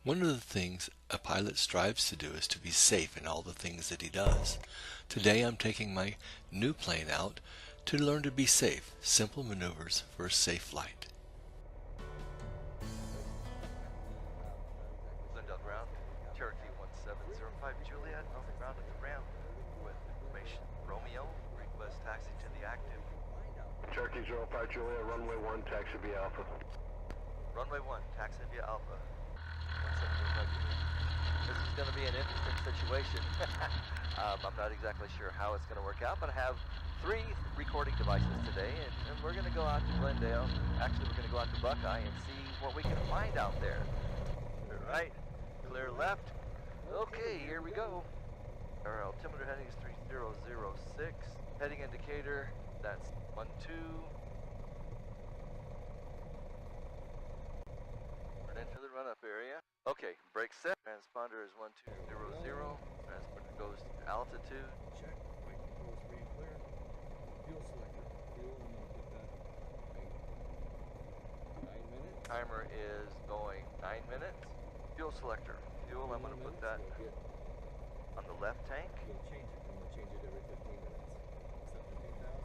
One of the things a pilot strives to do is to be safe in all the things that he does. Today I'm taking my new plane out to learn to be safe, simple maneuvers for a safe flight. Glendale ground, Cherokee 1705 Juliet, on the ground at the ramp with information. Romeo, request taxi to the active. Cherokee 05 Juliet, runway 1, taxi via Alpha. Runway 1, taxi via Alpha. 1705 Juliet. This is going to be an interesting situation. I'm not exactly sure how it's going to work out, but I have 3 recording devices today, and we're going to go out to Glendale. Actually, we're going to go out to Buckeye and see what we can find out there. Clear right, clear left. Okay, here we go. Our altimeter heading is 3006. Heading indicator, that's 12. We're into the run-up area. Okay, brake set. Transponder is 1200. Transponder goes to altitude. Check. Brake control is free and clear. Fuel selector. Fuel, I'm going to put that 9 minutes. Timer is going 9 minutes. Fuel selector. Fuel, I'm going to put that on the left tank. You'll change it. I'm going to change it every 15 minutes. Except for 2,000.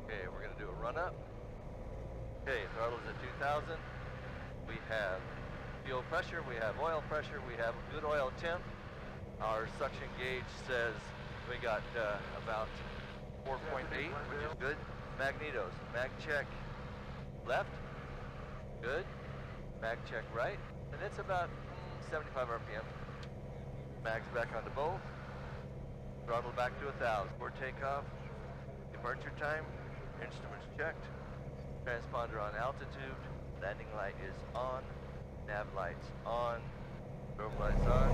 Okay, we're going to do a run-up. Okay, throttle's at 2,000. We have fuel pressure, we have oil pressure, we have good oil temp. Our suction gauge says we got about 4.8, which is good. Magnetos, mag check left, good. Mag check right, and it's about 75 RPM. Mag's back onto both. Throttle back to 1,000. For takeoff, departure time, instruments checked. Transponder on altitude, landing light is on, nav lights on, strobe lights on.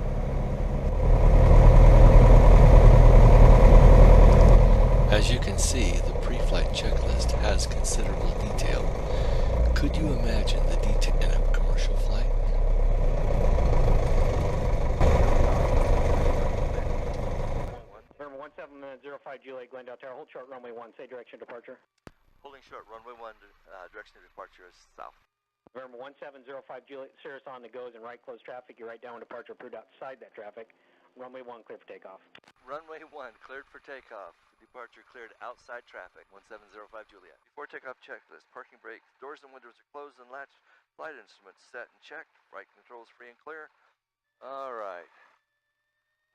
As you can see, the pre-flight checklist has considerable detail. Could you imagine the detail in a commercial flight? November 1705 Juliet, Glendale Tower, hold short runway 1, say direction departure. Holding short, runway 1, direction of departure is south. November 1705 Juliet, Cirrus on the goes and right close traffic, your right downwind departure approved outside that traffic. Runway 1 clear for takeoff. Runway 1 cleared for takeoff. Departure cleared outside traffic, 1705 Juliet. Before takeoff checklist, parking brake, doors and windows are closed and latched, flight instruments set and checked, flight controls free and clear. Alright,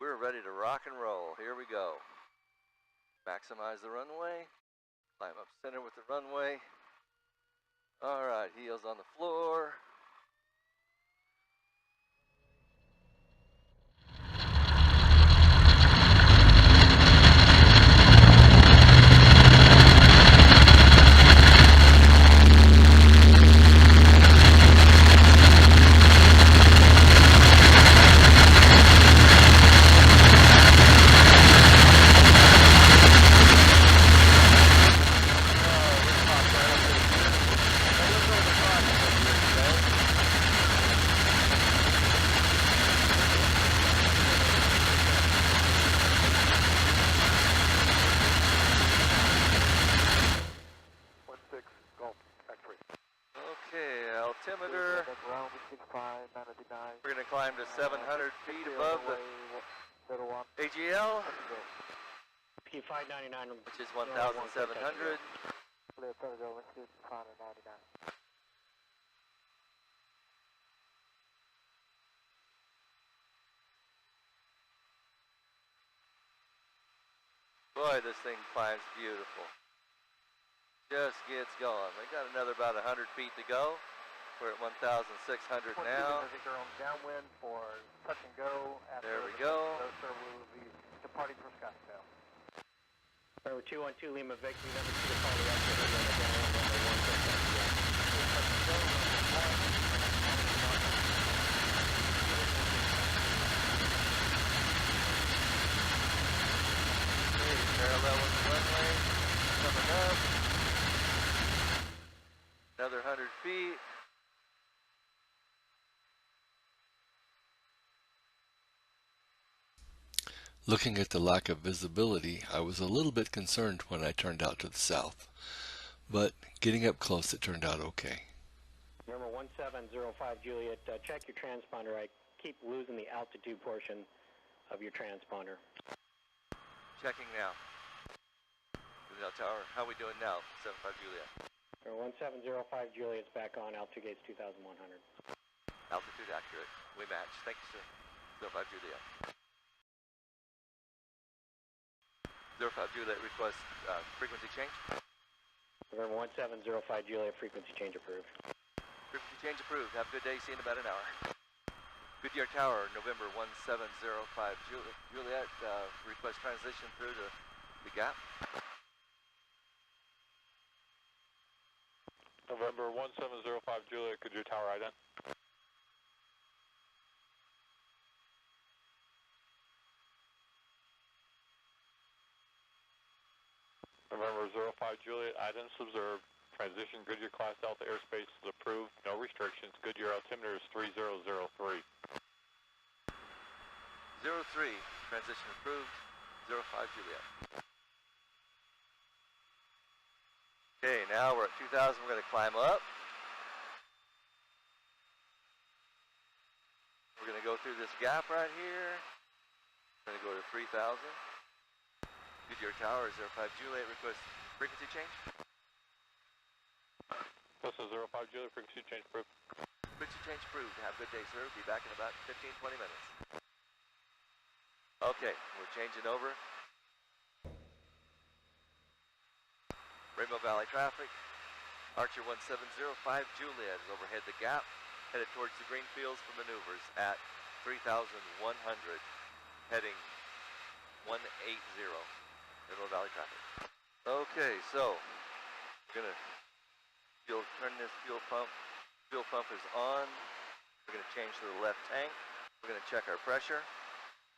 we're ready to rock and roll. Here we go. Maximize the runway. Climb up center with the runway. Alright, heels on the floor. Altimeter. We're going to climb to 700 feet above the AGL, P599, which is 1,700. Boy, this thing climbs beautiful. Just gets going. We got another about 100 feet to go. We're at 1,600 now. Downwind for touch and go. There we go. Sir, we will be departing for Scottsdale. Number 212 Lima Victory, number 2 to call the exit. Parallel with the runway. Coming up. Another 100 feet. Looking at the lack of visibility, I was a little bit concerned when I turned out to the south, but getting up close it turned out okay. Number 1705 Juliet, check your transponder. I keep losing the altitude portion of your transponder. Checking now. Now, Tower, how are we doing now? 75 Juliet. 1705 Juliet's back on, altitude gates 2100. Altitude accurate. We match. Thank you, sir. 05 Juliet. 05 Juliet request frequency change. November 1705 Juliet, frequency change approved. Frequency change approved. Have a good day. See you in about an hour. Goodyear Tower, November 1705 Juliet, request transition through to the gap. November 1705 Juliet, Goodyear Tower ident. November 05 Juliet, idents observed. Transition Goodyear Class Delta airspace is approved. No restrictions. Goodyear altimeter is 3003. 03, transition approved. 05 Juliet. Okay, now we're at 2,000. We're going to climb up. We're going to go through this gap right here. We're going to go to 3,000. Goodyear Tower, 05 Juliet, request frequency change. This is 05 Juliet, frequency change approved. Frequency change approved. Have a good day, sir. Be back in about 15-20 minutes. Okay, we're changing over. Rainbow Valley traffic. Archer 1705 Juliet is overhead the gap, headed towards the green fields for maneuvers at 3,100, heading 180. Rainbow Valley traffic. Okay, so we're gonna turn this fuel pump. Fuel pump is on. We're gonna change to the left tank. We're gonna check our pressure.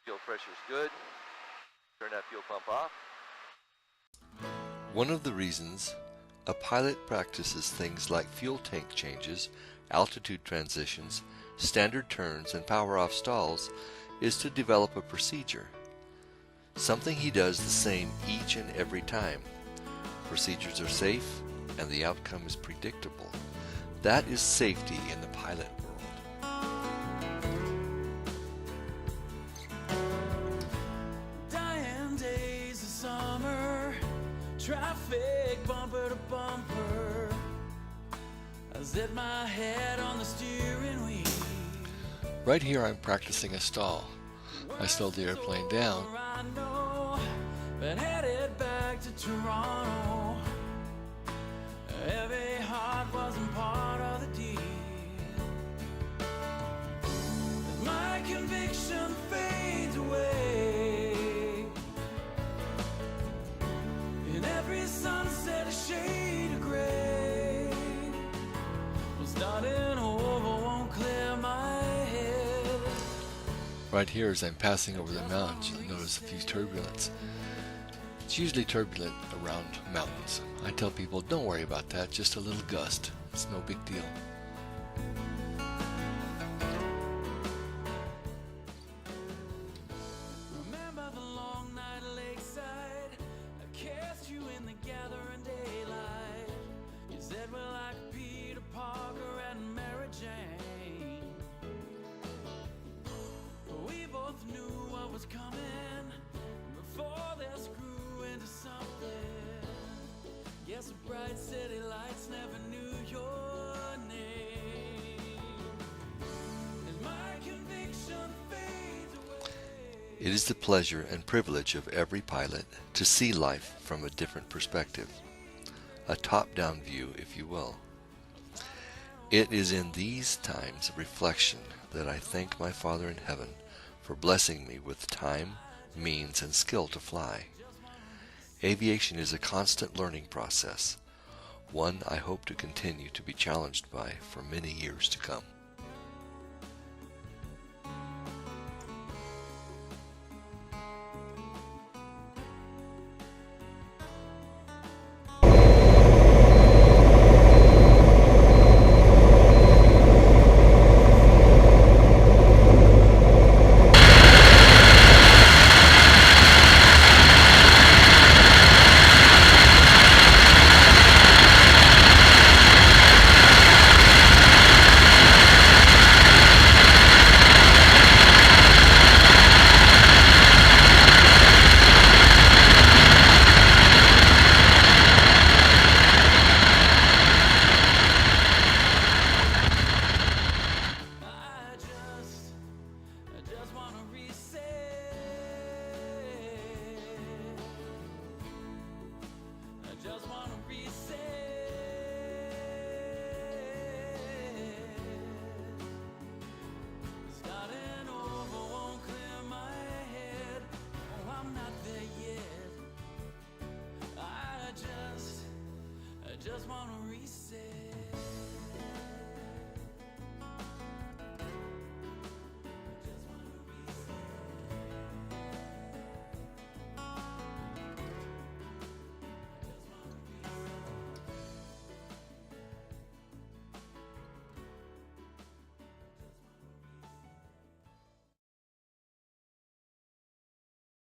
Fuel pressure is good. Turn that fuel pump off. One of the reasons a pilot practices things like fuel tank changes, altitude transitions, standard turns, and power off stalls is to develop a procedure. Something he does the same each and every time. Procedures are safe and the outcome is predictable. That is safety in the pilot world. Dying days of summer, traffic bumper to bumper. I set my head on the steering wheel. Right here I'm practicing a stall. I slowed the airplane down. I know, but headed back to Toronto. Every heart wasn't part of the deal. As my conviction fades away, in every sunset a shade of gray. Well, starting over won't clear my head. Right here as I'm passing over the mountains, you'll notice a few turbulence. It's usually turbulent around mountains. I tell people, don't worry about that, just a little gust. It's no big deal. Remember the long night lakeside? I cast you in the gathering daylight. You said we're like Peter Parker and Mary Jane. We both knew what was coming before this grew into something. Yes, the bright city lights never knew your name. And my conviction fades away. It is the pleasure and privilege of every pilot to see life from a different perspective. A top-down view, if you will. It is in these times of reflection that I thank my Father in heaven for blessing me with time, means, and skill to fly. Aviation is a constant learning process, one I hope to continue to be challenged by for many years to come.